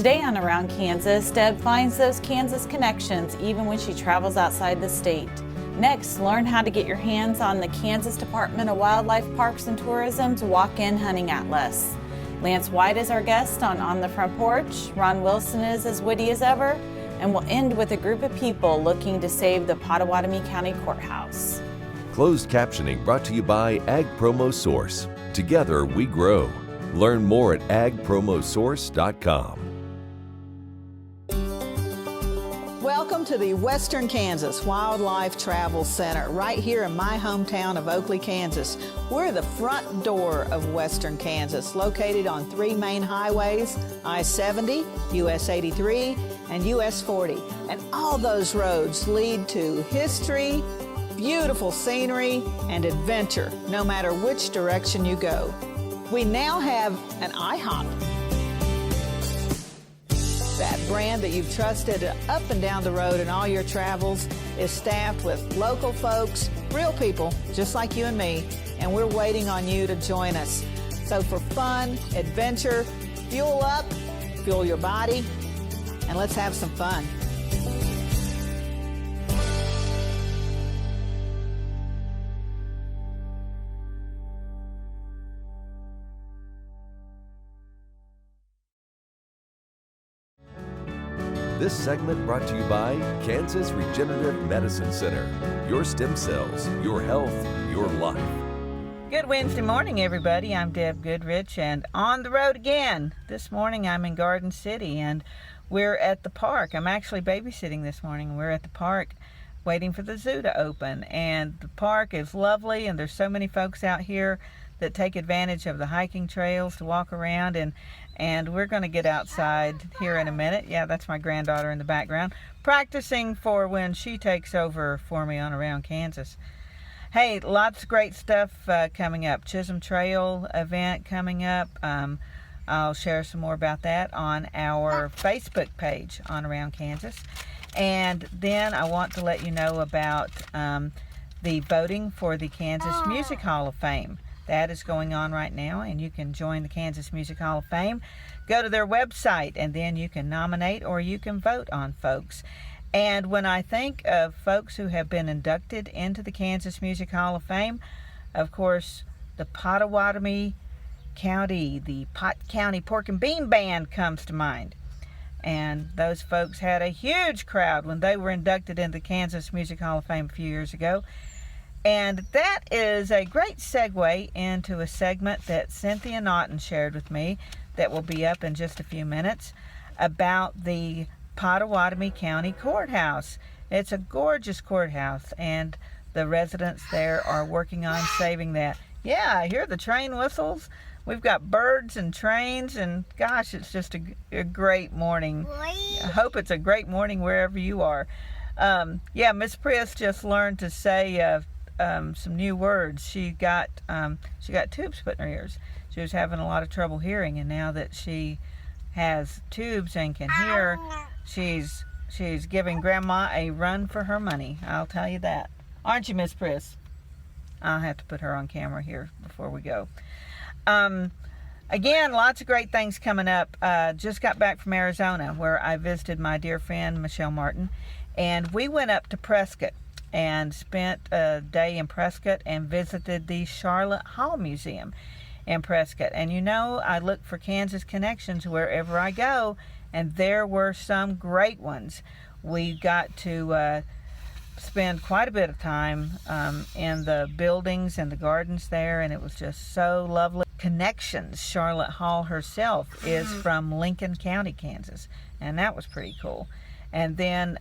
Today on Around Kansas, Deb finds those Kansas connections even when she travels outside the state. Next, learn how to get your hands on the Kansas Department of Wildlife, Parks and Tourism's Walk-In Hunting Atlas. Lance White is our guest on the Front Porch. Ron Wilson is as witty as ever. And we'll end with a group of people looking to save the Pottawatomie County Courthouse. Closed captioning brought to you by Ag Promo Source. Together we grow. Learn more at agpromosource.com. Welcome to the Western Kansas Wildlife Travel Center, right here in my hometown of Oakley, Kansas. We're the front door of Western Kansas, located on three main highways, I-70, US 83, and US 40. And all those roads lead to history, beautiful scenery, and adventure, no matter which direction you go. We now have an IHOP. That brand that you've trusted up and down the road in all your travels is staffed with local folks, real people, just like you and me, and we're waiting on you to join us. So for fun, adventure, fuel up, fuel your body, and let's have some fun. This segment brought to you by Kansas Regenerative Medicine Center. Your stem cells, your health, your life. Good Wednesday morning, everybody. I'm Deb Goodrich, and on the road again. This morning I'm in Garden City, and we're at the park. I'm actually babysitting this morning. We're at the park waiting for the zoo to open, and the park is lovely, and there's so many folks out here that take advantage of the hiking trails to walk around, and we're going to get outside here in a minute. Yeah, that's my granddaughter in the background, practicing for when she takes over for me on Around Kansas. Hey, lots of great stuff coming up. Chisholm Trail event coming up. I'll share some more about that on our Facebook page on Around Kansas. And then I want to let you know about the voting for the Kansas Music Hall of Fame. That is going on right now, and you can join the Kansas Music Hall of Fame. Go to their website, and then you can nominate or you can vote on folks. And when I think of folks who have been inducted into the Kansas Music Hall of Fame, of course, the Pottawatomie County, the Pot County Pork and Bean Band comes to mind. And those folks had a huge crowd when they were inducted into the Kansas Music Hall of Fame a few years ago. And that is a great segue into a segment that Cynthia Naughton shared with me that will be up in just a few minutes about the Pottawatomie County Courthouse. It's a gorgeous courthouse, and the residents there are working on saving that. Yeah, I hear the train whistles. We've got birds and trains, and gosh, it's just a great morning. I hope it's a great morning wherever you are. Yeah, Miss Priss just learned to say some new words. She got tubes put in her ears. She was having a lot of trouble hearing, and now that she has tubes and can hear, she's giving Grandma a run for her money. I'll tell you that. Aren't you, Miss Priss? I'll have to put her on camera here before we go. Again, lots of great things coming up. Just got back from Arizona, where I visited my dear friend Michelle Martin, and we went up to Prescott and spent a day in Prescott and visited the Charlotte Hall Museum in Prescott. And you know, I look for Kansas connections wherever I go, and there were some great ones. We got to spend quite a bit of time in the buildings and the gardens there, and it was just so lovely. Connections, Charlotte Hall herself is from Lincoln County, Kansas, and that was pretty cool. And then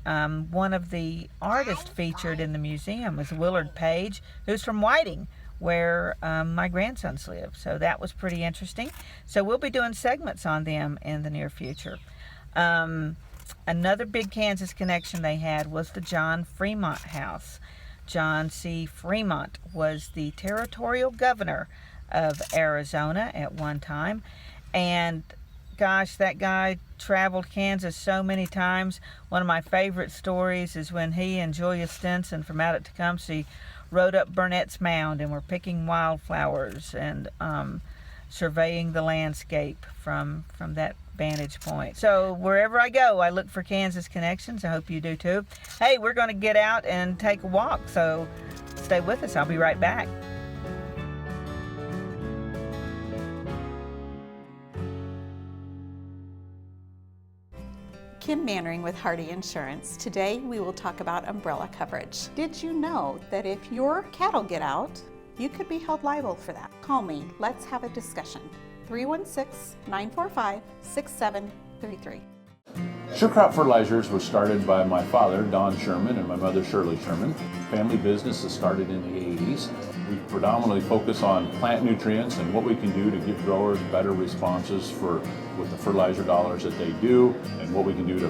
one of the artists featured in the museum was Willard Page, who's from Whiting, where my grandsons live. So that was pretty interesting. So we'll be doing segments on them in the near future. Another big Kansas connection they had was the John Fremont House. John C. Fremont was the territorial governor of Arizona at one time. And gosh, that guy traveled Kansas so many times. One of my favorite stories is when he and Julia Stinson from out at Tecumseh rode up Burnett's Mound and were picking wildflowers and surveying the landscape from that vantage point. So wherever I go, I look for Kansas connections. I hope you do too. Hey, we're going to get out and take a walk, so stay with us. I'll be right back. Kim Mannering with Hardy Insurance. Today we will talk about umbrella coverage. Did you know that if your cattle get out, you could be held liable for that? Call me. Let's have a discussion. 316-945-6733. Sure Crop Fertilizers was started by my father, Don Sherman, and my mother, Shirley Sherman. Family business that started in the 80s. We predominantly focus on plant nutrients and what we can do to give growers better responses with the fertilizer dollars that they do, and what we can do to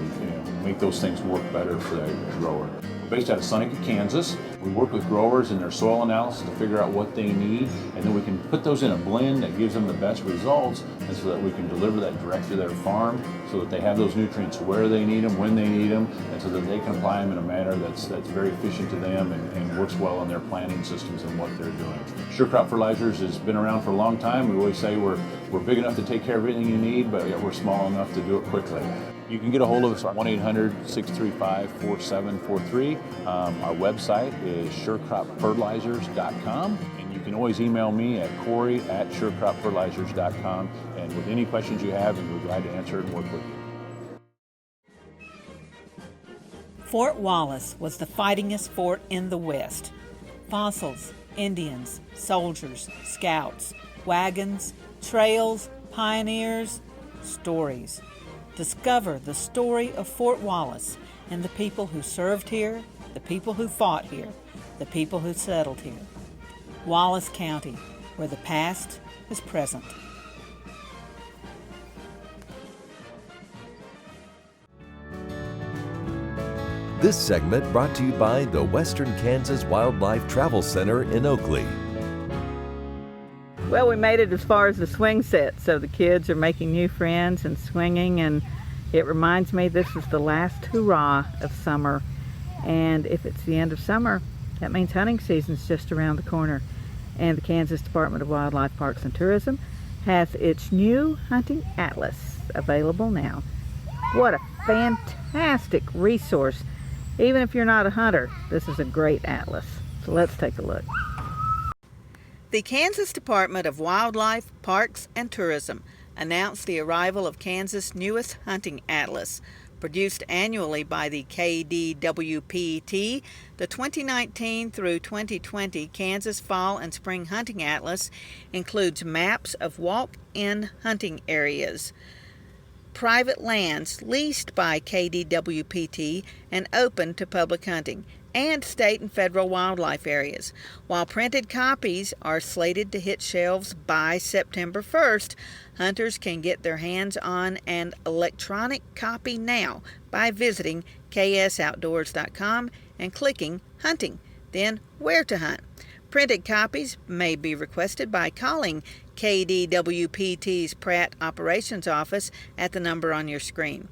make those things work better for the grower. We're based out of Seneca, Kansas. We work with growers in their soil analysis to figure out what they need, and then we can put those in a blend that gives them the best results, and so that we can deliver that direct to their farm so that they have those nutrients where they need them, when they need them, and so that they can apply them in a manner that's very efficient to them and works well in their planting systems and what they're doing. Sure Crop Fertilizers has been around for a long time. We always say we're big enough to take care of everything you need, but yet we're small enough to do it quickly. You can get a hold of us at 1-800-635-4743. Our website is surecropfertilizers.com, and you can always email me at Corey@surecropfertilizers.com, and with any questions you have, we're glad to answer it and work with you. Fort Wallace was the fightingest fort in the West. Fossils, Indians, soldiers, scouts, wagons, trails, pioneers, stories. Discover the story of Fort Wallace and the people who served here, the people who fought here, the people who settled here. Wallace County, where the past is present. This segment brought to you by the Western Kansas Wildlife Travel Center in Oakley. Well, we made it as far as the swing set, so the kids are making new friends and swinging, and it reminds me this is the last hurrah of summer. And if it's the end of summer, that means hunting season's just around the corner. And the Kansas Department of Wildlife, Parks and Tourism has its new hunting atlas available now. What a fantastic resource. Even if you're not a hunter, this is a great atlas. So let's take a look. The Kansas Department of Wildlife, Parks and Tourism announced the arrival of Kansas' newest hunting atlas. Produced annually by the KDWPT, the 2019 through 2020 Kansas Fall and Spring Hunting Atlas includes maps of walk-in hunting areas, private lands leased by KDWPT and open to public hunting, and state and federal wildlife areas. While printed copies are slated to hit shelves by September 1st, hunters can get their hands on an electronic copy now by visiting ksoutdoors.com and clicking Hunting, then Where to Hunt. Printed copies may be requested by calling KDWPT's Pratt Operations Office at the number on your screen.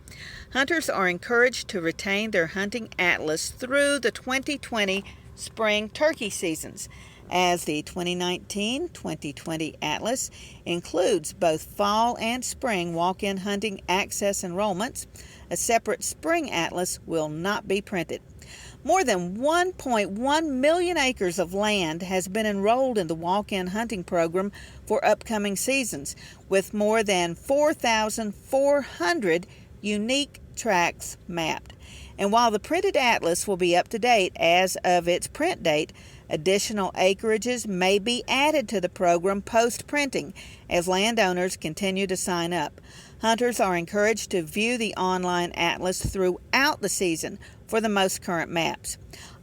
Hunters are encouraged to retain their hunting atlas through the 2020 spring turkey seasons, as the 2019-2020 atlas includes both fall and spring walk-in hunting access enrollments. A separate spring atlas will not be printed. More than 1.1 million acres of land has been enrolled in the walk-in hunting program for upcoming seasons, with more than 4,400 unique tracts mapped. And while the printed atlas will be up to date as of its print date, additional acreages may be added to the program post-printing as landowners continue to sign up. Hunters are encouraged to view the online atlas throughout the season for the most current maps.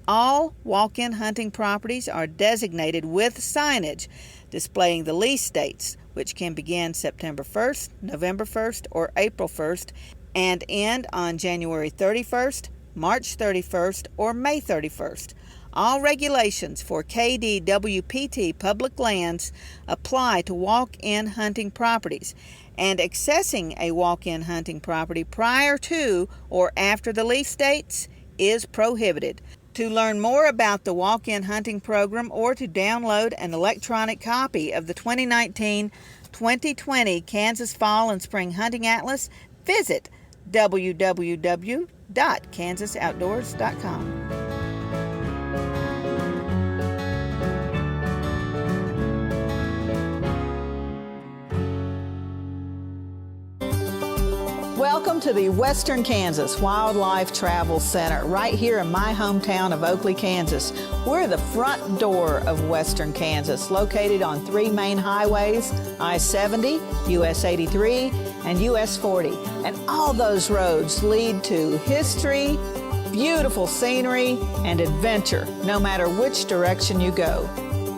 All walk-in hunting properties are designated with signage displaying the lease dates, which can begin September 1st, November 1st, or April 1st, and end on January 31st, March 31st, or May 31st. All regulations for KDWPT public lands apply to walk-in hunting properties, and accessing a walk-in hunting property prior to or after the lease dates is prohibited. To learn more about the walk-in hunting program or to download an electronic copy of the 2019-2020 Kansas Fall and Spring Hunting Atlas, Visit www.kansasoutdoors.com. Welcome to the Western Kansas Wildlife Travel Center, right here in my hometown of Oakley, Kansas. We're the front door of Western Kansas, located on 3 main highways, I-70, US 83, and US 40. And all those roads lead to history, beautiful scenery, and adventure, no matter which direction you go.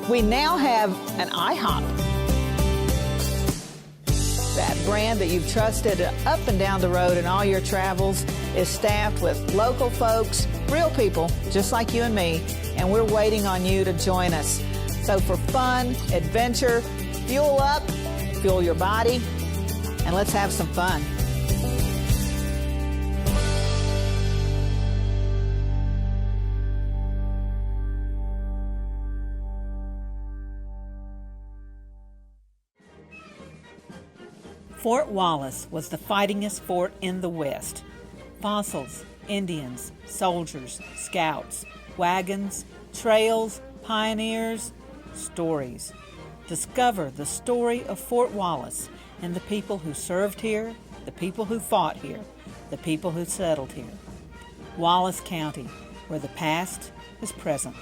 We now have an IHOP. That brand that you've trusted up and down the road in all your travels is staffed with local folks, real people, just like you and me, and we're waiting on you to join us. So for fun, adventure, fuel up, fuel your body, and let's have some fun. Fort Wallace was the fightingest fort in the West. Fossils, Indians, soldiers, scouts, wagons, trails, pioneers, stories. Discover the story of Fort Wallace and the people who served here, the people who fought here, the people who settled here. Wallace County, where the past is present.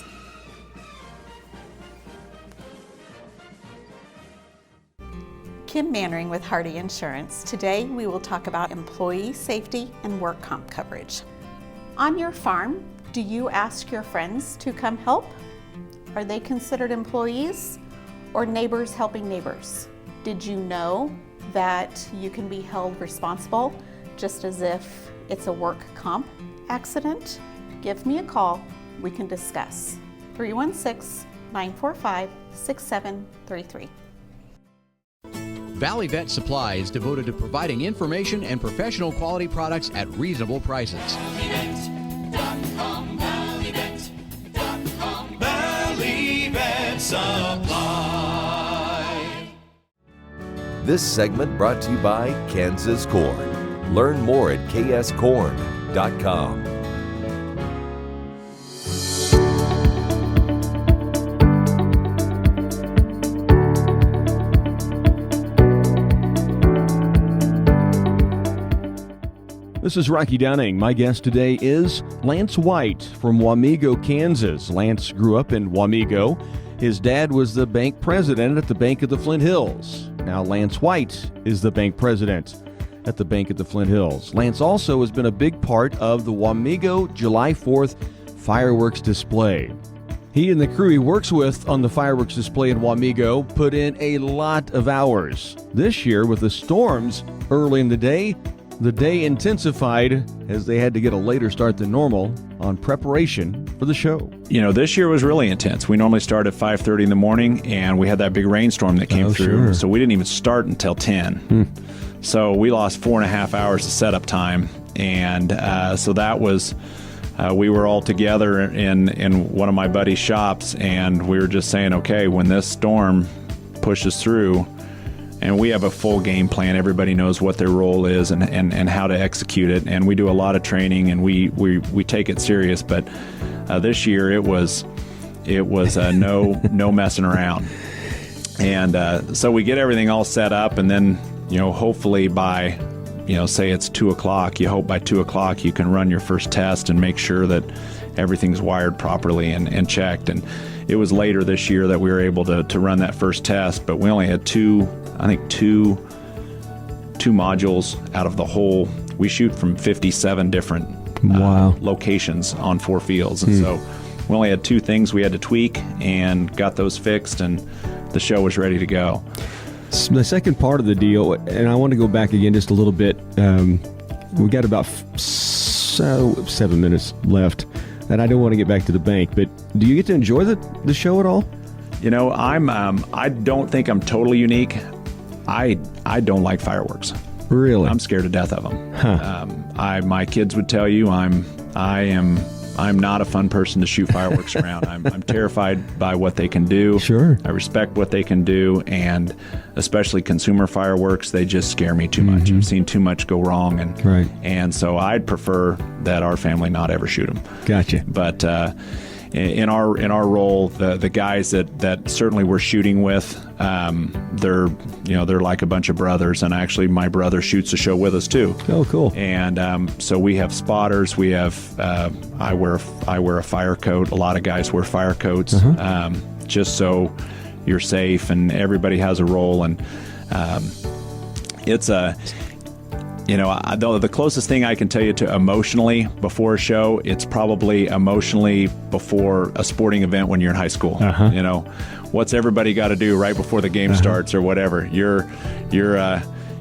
Kim Mannering with Hardy Insurance. Today we will talk about employee safety and work comp coverage. On your farm, do you ask your friends to come help? Are they considered employees or neighbors helping neighbors? Did you know that you can be held responsible just as if it's a work comp accident? Give me a call, we can discuss. 316-945-6733. Valley Vet Supply is devoted to providing information and professional quality products at reasonable prices. Valley Vet Supply. This segment brought to you by Kansas Corn. Learn more at kscorn.com. This is Rocky Dunning. My guest today is Lance White from Wamego, Kansas. Lance grew up in Wamego. His dad was the bank president at the Bank of the Flint Hills. Now Lance White is the bank president at the Bank of the Flint Hills. Lance also has been a big part of the Wamego July 4th fireworks display. He and the crew he works with on the fireworks display in Wamego put in a lot of hours. This year, with the storms early in the day intensified as they had to get a later start than normal on preparation for the show. You know, this year was really intense. We normally start at 5:30 in the morning, and we had that big rainstorm that came through. Sure. So we didn't even start until 10. So we lost 4.5 hours of setup time. And so that was, we were all together in one of my buddy's shops, and we were just saying, okay, when this storm pushes through, and we have a full game plan. Everybody knows what their role is and how to execute it. And we do a lot of training, and we take it serious. But this year it was no messing around. And so we get everything all set up, and then hopefully by say it's 2 o'clock. You hope by 2 o'clock you can run your first test and make sure that everything's wired properly and checked. And it was later this year that we were able to run that first test, but we only had two modules out of the whole. We shoot from 57 different locations on 4 fields. And so we only had 2 things we had to tweak and got those fixed, and the show was ready to go. The second part of the deal, and I want to go back again just a little bit. We got about 7 minutes left, and I don't want to get back to the bank, but do you get to enjoy the show at all? I don't think I'm totally unique. I don't like fireworks. Really? I'm scared to death of them. Huh. My kids would tell you I am I'm not a fun person to shoot fireworks around. I'm terrified by what they can do. Sure. I respect what they can do, and especially consumer fireworks, they just scare me too much. I've seen too much go wrong, and so I'd prefer that our family not ever shoot them. Gotcha. But in our role, the guys that certainly we're shooting with, they're like a bunch of brothers, and actually my brother shoots the show with us too. Oh, cool. And so we have spotters. We have I wear a fire coat. A lot of guys wear fire coats, just so you're safe, and everybody has a role. And it's a the closest thing I can tell you to emotionally before a show, it's probably emotionally before a sporting event when you're in high school. What's everybody got to do right before the game starts or whatever? You're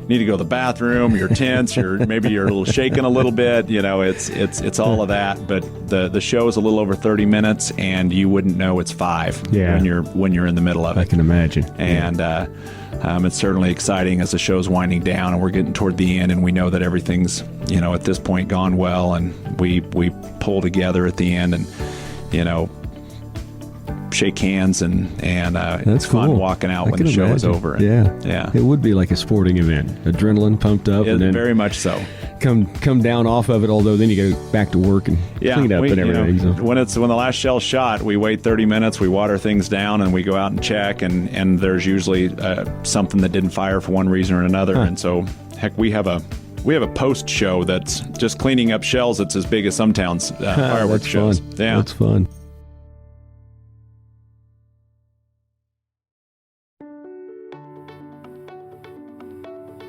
need to go to the bathroom, you're tense, maybe you're a little shaking a little bit, it's all of that. But the show is a little over 30 minutes, and you wouldn't know it's 5 when you're in the middle of it. I can imagine. And it's certainly exciting as the show's winding down and we're getting toward the end, and we know that everything's at this point gone well, and we pull together at the end and shake hands, and That's it's fun cool. walking out I when can the show is imagine. over. Yeah. It would be like a sporting event. Adrenaline pumped up, and then very much so. Come down off of it, although then you go back to work and clean up and everything. So. When the last shell's shot, we wait 30 minutes, we water things down, and we go out and check, and there's usually something that didn't fire for one reason or another. And so, heck, we have a post show that's just cleaning up shells that's as big as some towns' fireworks shows. Fun. Yeah, that's fun.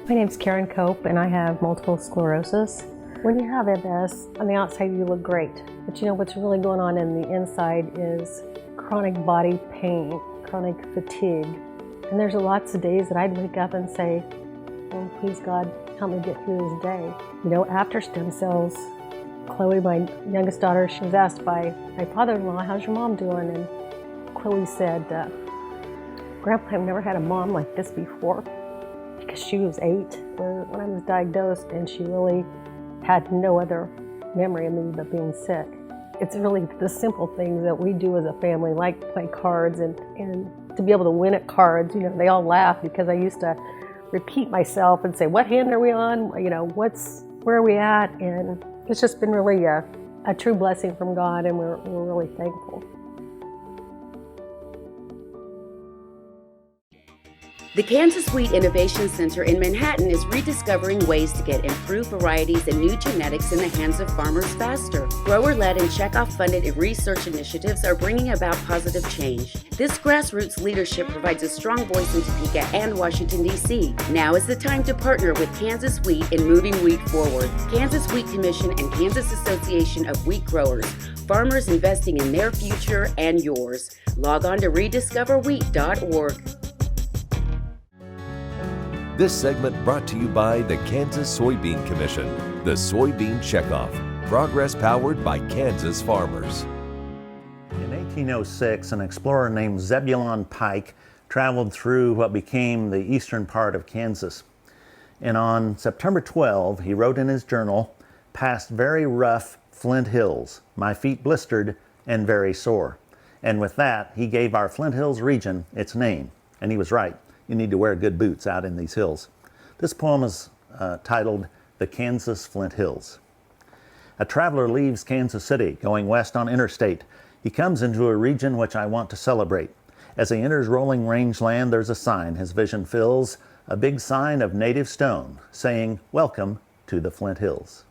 My name's Karen Cope, and I have multiple sclerosis. When you have MS, on the outside you look great, but what's really going on in the inside is chronic body pain, chronic fatigue. And there's lots of days that I'd wake up and say, oh, please God, help me get through this day. After stem cells, Chloe, my youngest daughter, she was asked by my father-in-law, how's your mom doing? And Chloe said, Grandpa, I've never had a mom like this before. Because she was 8 when I was diagnosed, and she really had no other memory of me but being sick. It's really the simple things that we do as a family, like play cards, and to be able to win at cards. They all laugh because I used to repeat myself and say, what hand are we on? Where are we at? And it's just been really a true blessing from God, and we're really thankful. The Kansas Wheat Innovation Center in Manhattan is rediscovering ways to get improved varieties and new genetics in the hands of farmers faster. Grower-led and checkoff-funded research initiatives are bringing about positive change. This grassroots leadership provides a strong voice in Topeka and Washington, D.C. Now is the time to partner with Kansas Wheat in moving wheat forward. Kansas Wheat Commission and Kansas Association of Wheat Growers. Farmers investing in their future and yours. Log on to rediscoverwheat.org. This segment brought to you by the Kansas Soybean Commission, the Soybean Checkoff, progress powered by Kansas farmers. In 1806, an explorer named Zebulon Pike traveled through what became the eastern part of Kansas. And on September 12, he wrote in his journal, "Past very rough Flint Hills, my feet blistered and very sore." And with that, he gave our Flint Hills region its name. And he was right. You need to wear good boots out in these hills. This poem is titled The Kansas Flint Hills. A traveler leaves Kansas City, going west on interstate. He comes into a region which I want to celebrate. As he enters rolling rangeland, there's a sign his vision fills, a big sign of native stone, saying, "Welcome to the Flint Hills."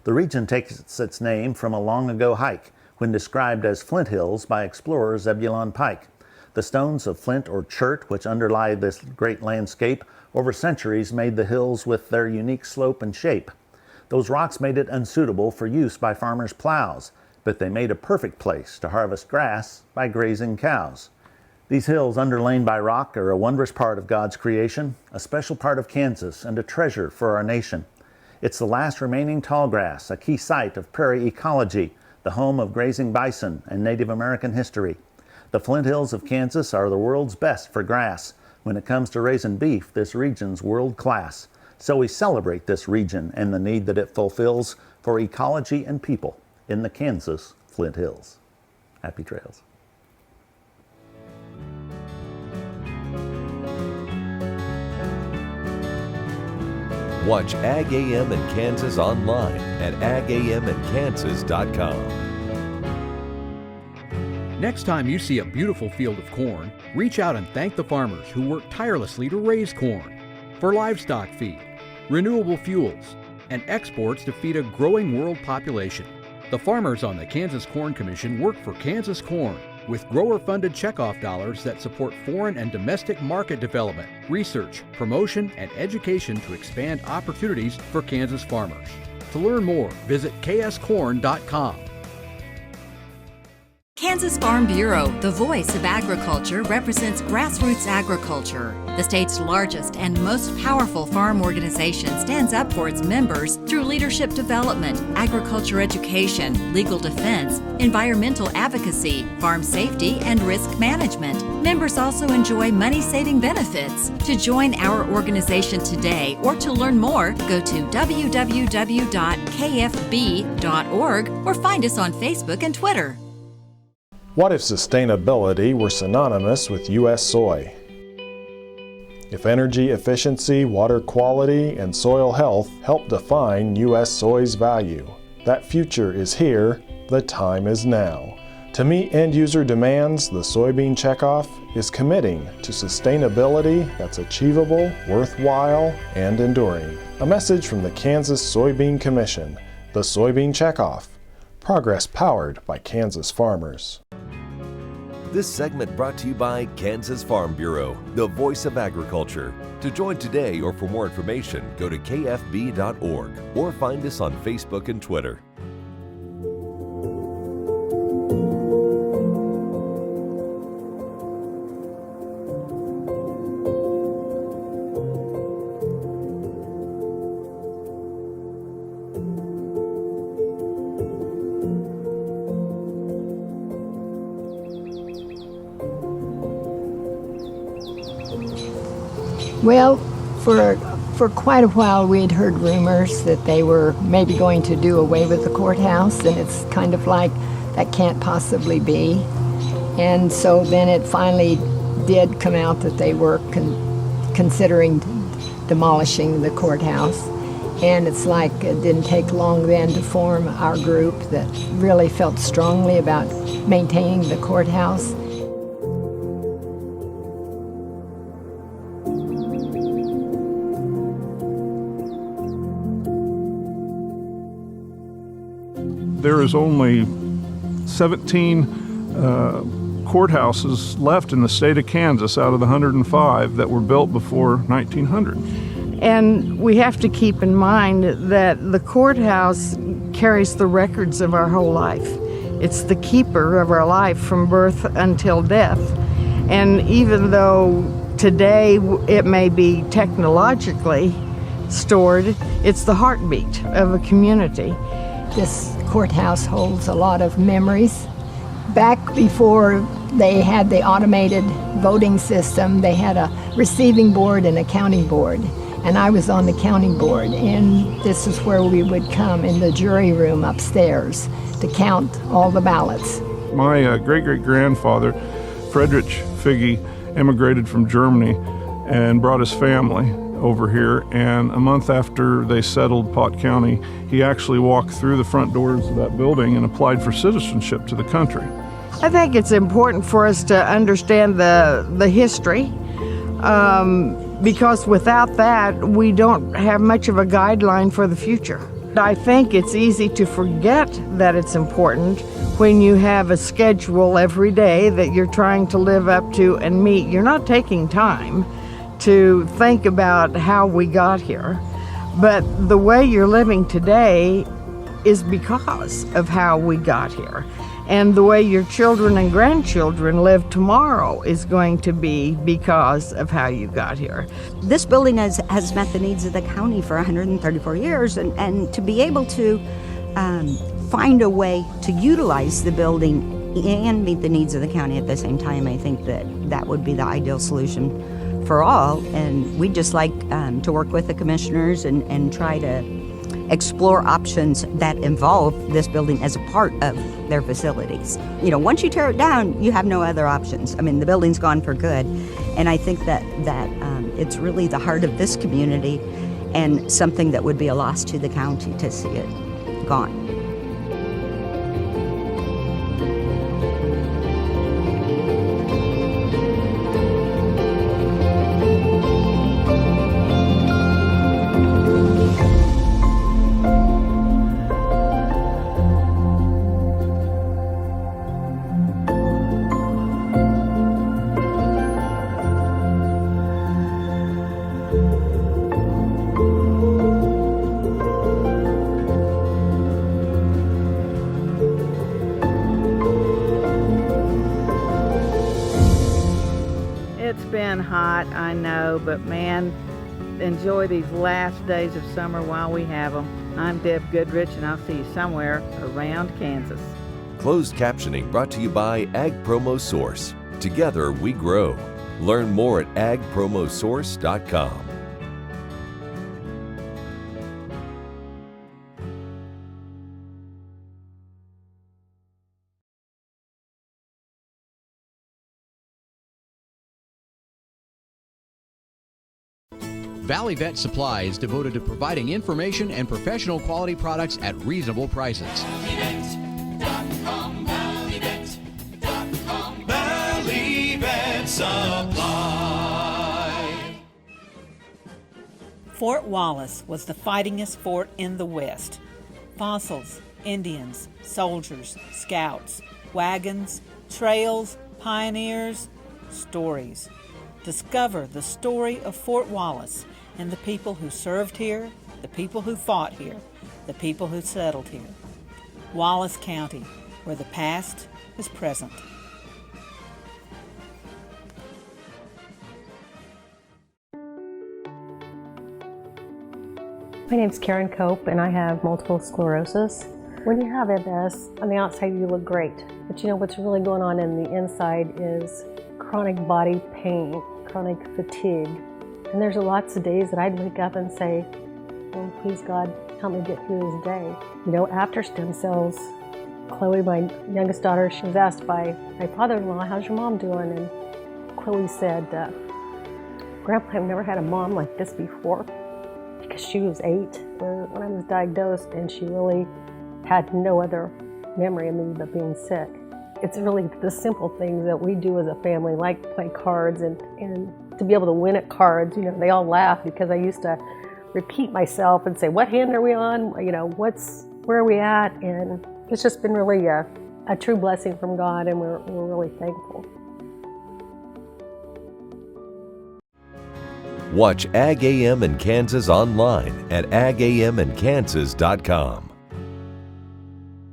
The region takes its name from a long ago hike, when described as Flint Hills by explorer Zebulon Pike. The stones of flint or chert which underlie this great landscape over centuries made the hills with their unique slope and shape. Those rocks made it unsuitable for use by farmers' plows, but they made a perfect place to harvest grass by grazing cows. These hills underlain by rock are a wondrous part of God's creation, a special part of Kansas, and a treasure for our nation. It's the last remaining tall grass, a key site of prairie ecology, the home of grazing bison and Native American history. The Flint Hills of Kansas are the world's best for grass. When it comes to raising beef, this region's world class. So we celebrate this region and the need that it fulfills for ecology and people in the Kansas Flint Hills. Happy trails. Watch Ag AM in Kansas online at agaminkansas.com. Next time you see a beautiful field of corn, reach out and thank the farmers who work tirelessly to raise corn for livestock feed, renewable fuels, and exports to feed a growing world population. The farmers on the Kansas Corn Commission work for Kansas Corn with grower-funded checkoff dollars that support foreign and domestic market development, research, promotion, and education to expand opportunities for Kansas farmers. To learn more, visit kscorn.com. Kansas Farm Bureau, the voice of agriculture, represents grassroots agriculture. The state's largest and most powerful farm organization stands up for its members through leadership development, agriculture education, legal defense, environmental advocacy, farm safety, and risk management. Members also enjoy money-saving benefits. To join our organization today or to learn more, go to www.kfb.org or find us on Facebook and Twitter. What if sustainability were synonymous with U.S. soy? If energy efficiency, water quality, and soil health help define U.S. soy's value, that future is here, the time is now. To meet end-user demands, the Soybean Checkoff is committing to sustainability that's achievable, worthwhile, and enduring. A message from the Kansas Soybean Commission, the Soybean Checkoff, progress powered by Kansas farmers. This segment brought to you by Kansas Farm Bureau, the voice of agriculture. To join today or for more information, go to kfb.org or find us on Facebook and Twitter. Well, for quite a while we had heard rumors that they were maybe going to do away with the courthouse, and it's kind of like that can't possibly be. And so then it finally did come out that they were considering demolishing the courthouse. And it's like it didn't take long then to form our group that really felt strongly about maintaining the courthouse. There is only 17 courthouses left in the state of Kansas out of the 105 that were built before 1900. And we have to keep in mind that the courthouse carries the records of our whole life. It's the keeper of our life from birth until death. And even though today it may be technologically stored, it's the heartbeat of a community. This courthouse holds a lot of memories. Back before they had the automated voting system, they had a receiving board and a counting board. And I was on the counting board, and this is where we would come in the jury room upstairs to count all the ballots. My great-great-grandfather, Friedrich Figge, immigrated from Germany and brought his family over here, and a month after they settled Pot County, he actually walked through the front doors of that building and applied for citizenship to the country. I think it's important for us to understand the history, because without that, we don't have much of a guideline for the future. I think it's easy to forget that it's important when you have a schedule every day that you're trying to live up to and meet. You're not taking time to think about how we got here, but the way you're living today is because of how we got here. And the way your children and grandchildren live tomorrow is going to be because of how you got here. This building has met the needs of the county for 134 years, and to be able to find a way to utilize the building and meet the needs of the county at the same time, I think that would be the ideal solution for all. And we'd just like to work with the commissioners and try to explore options that involve this building as a part of their facilities. Once you tear it down, you have no other options. I mean, the building's gone for good. And I think that it's really the heart of this community and something that would be a loss to the county to see it gone. It's been hot, I know, but man, enjoy these last days of summer while we have them. I'm Deb Goodrich, and I'll see you somewhere around Kansas. Closed captioning brought to you by Ag Promo Source. Together we grow. Learn more at agpromosource.com. Valley Vet Supply is devoted to providing information and professional quality products at reasonable prices. Valley Vet Supply. Fort Wallace was the fightingest fort in the West. Fossils, Indians, soldiers, scouts, wagons, trails, pioneers, stories. Discover the story of Fort Wallace and the people who served here, the people who fought here, the people who settled here. Wallace County, where the past is present. My name's Karen Cope, and I have multiple sclerosis. When you have MS, on the outside you look great, but what's really going on in the inside is chronic body pain, chronic fatigue. And there's lots of days that I'd wake up and say, oh, please God, help me get through this day. After stem cells, Chloe, my youngest daughter, she was asked by my father-in-law, how's your mom doing? And Chloe said, Grandpa, I've never had a mom like this before, because she was 8 when I was diagnosed, and she really had no other memory of me but being sick. It's really the simple things that we do as a family, like play cards and to be able to win at cards. They all laugh because I used to repeat myself and say, what hand are we on? Where are we at? And it's just been really a true blessing from God, and we're really thankful. Watch Ag AM in Kansas online at agamandkansas.com.